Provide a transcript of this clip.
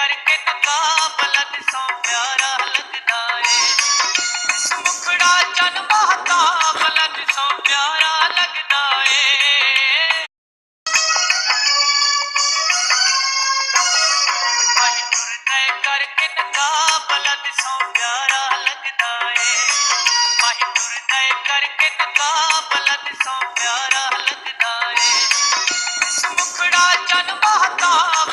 करके मुकाबला सौ प्यारा लगदा है। इस मुखड़ा चन मुकाबला सौ प्यारा लगदा है। भाई टुरदे करके मुकाबला सौ प्यारा लगदा है। भाई टुरदे करके मुकाबला सौ प्यारा लगदा है। इस मुखड़ा चन मुकाबला